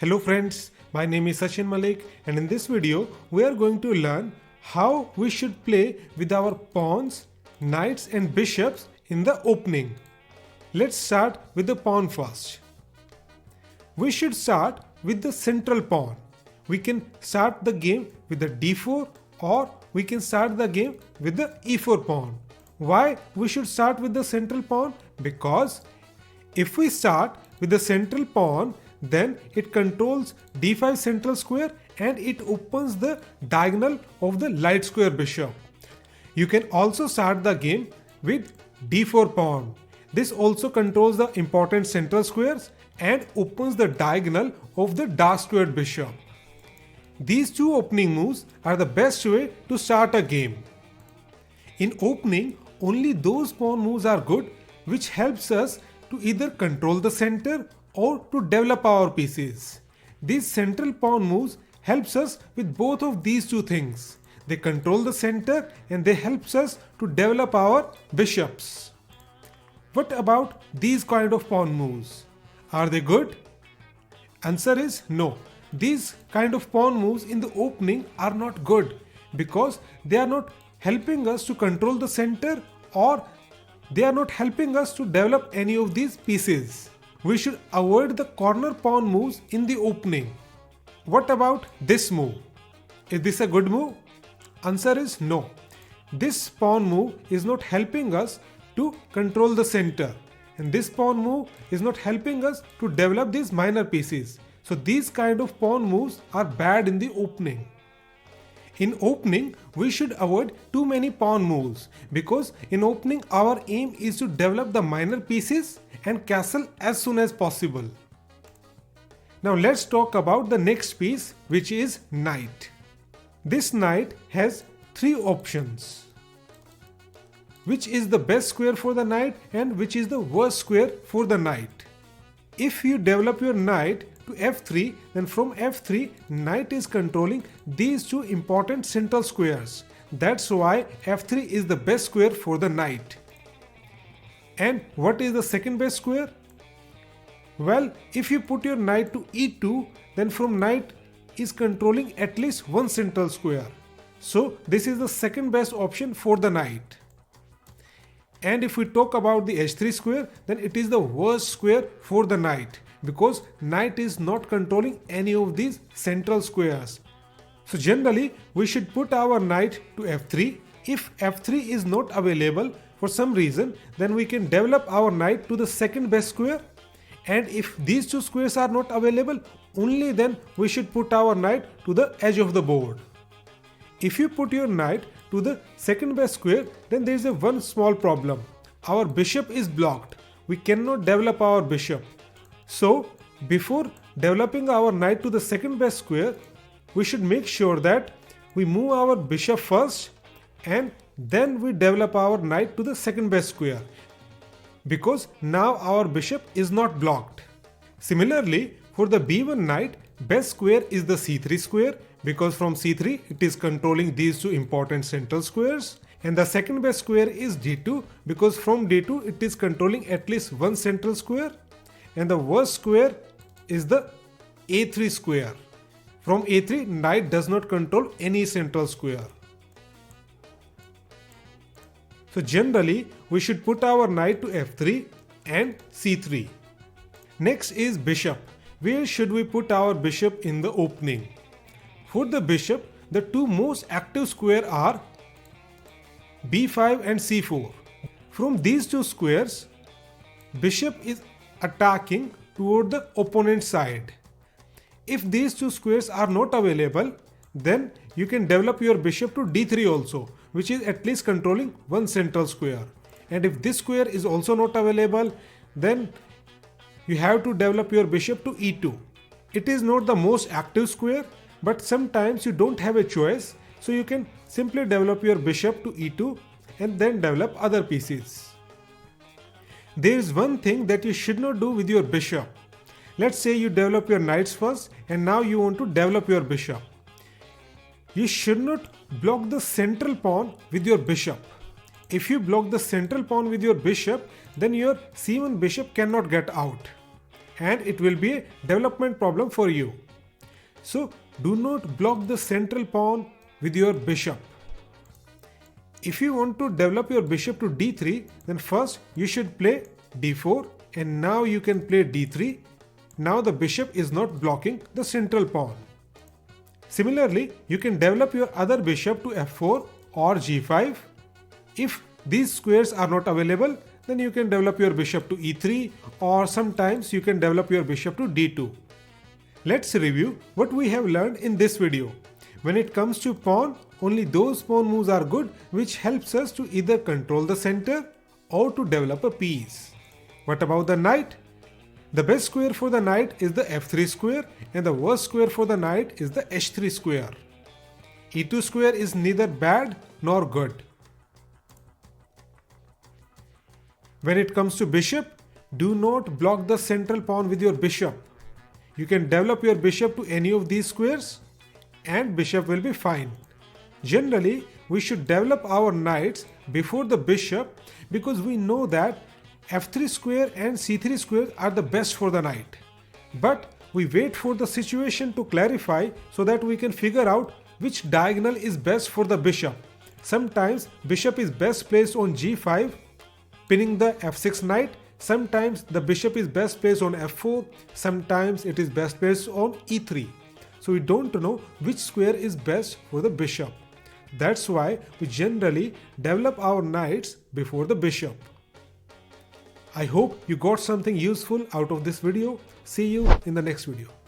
Hello friends, my name is Sachin Malik and in this video we are going to learn how we should play with our pawns, knights and bishops in the opening. Let's start with the pawn first. We should start with the central pawn. We can start the game with the d4 or we can start the game with the e4 pawn. Why we should start with the central pawn? Because if we start with the central pawn, then it controls d5 central square and it opens the diagonal of the light square bishop. You can also start the game with d4 pawn. This also controls the important central squares and opens the diagonal of the dark squared bishop. These two opening moves are the best way to start a game. In opening, only those pawn moves are good which helps us to either control the center or to develop our pieces. These central pawn moves helps us with both of these two things. They control the center and they helps us to develop our bishops. What about these kind of pawn moves? Are they good? Answer is no. These kind of pawn moves in the opening are not good because they are not helping us to control the center or they are not helping us to develop any of these pieces. We should avoid the corner pawn moves in the opening. What about this move? Is this a good move? Answer is no. This pawn move is not helping us to control the center and this pawn move is not helping us to develop these minor pieces. So these kind of pawn moves are bad in the opening. In opening, we should avoid too many pawn moves because in opening our aim is to develop the minor pieces and castle as soon as possible. Now let's talk about the next piece, which is knight. This knight has three options. Which is the best square for the knight and which is the worst square for the knight. If you develop your knight to f3, then from f3 knight is controlling these two important central squares. That's why f3 is the best square for the knight. And what is the second best square? Well, if you put your knight to e2, then from knight is controlling at least one central square. So this is the second best option for the knight. And if we talk about the h3 square, then it is the worst square for the knight because knight is not controlling any of these central squares. So generally we should put our knight to f3. If f3 is not available for some reason, then we can develop our knight to the second best square, and if these two squares are not available, only then we should put our knight to the edge of the board. If you put your knight to the second best square, then there is a one small problem. Our bishop is blocked. We cannot develop our bishop. So before developing our knight to the second best square, we should make sure that we move our bishop first and then we develop our knight to the second best square, because now our bishop is not blocked. Similarly, for the b1 knight, best square is the c3 square because from c3 it is controlling these two important central squares, and the second best square is d2 because from d2 it is controlling at least one central square, and the worst square is the a3 square. From a3 knight does not control any central square. So generally we should put our knight to f3 and c3. Next is bishop. Where should we put our bishop in the opening? For the bishop, the two most active squares are b5 and c4. From these two squares, bishop is attacking toward the opponent side. If these two squares are not available, then you can develop your bishop to d3 also, which is at least controlling one central square. And if this square is also not available, then you have to develop your bishop to e2. It is not the most active square, but sometimes you don't have a choice, so you can simply develop your bishop to e2 and then develop other pieces. There is one thing that you should not do with your bishop. Let's say you develop your knights first and now you want to develop your bishop. You should not block the central pawn with your bishop. If you block the central pawn with your bishop, then your c1 bishop cannot get out. and it will be a development problem for you. So do not block the central pawn with your bishop. If you want to develop your bishop to d3, then first you should play d4, and now you can play d3. Now the bishop is not blocking the central pawn. Similarly, you can develop your other bishop to f4 or g5. If these squares are not available, then you can develop your bishop to e3, or sometimes you can develop your bishop to d2. Let's review what we have learned in this video. When it comes to pawn, only those pawn moves are good which helps us to either control the center or to develop a piece. What about the knight? The best square for the knight is the f3 square, and the worst square for the knight is the h3 square. e2 square is neither bad nor good. When it comes to bishop, do not block the central pawn with your bishop. You can develop your bishop to any of these squares and bishop will be fine. Generally, we should develop our knights before the bishop because we know that f3 square and c3 square are the best for the knight. But we wait for the situation to clarify so that we can figure out which diagonal is best for the bishop. Sometimes bishop is best placed on g5, pinning the f6 knight. Sometimes the bishop is best placed on f4, sometimes it is best placed on e3. So we don't know which square is best for the bishop. That's why we generally develop our knights before the bishop. I hope you got something useful out of this video. See you in the next video.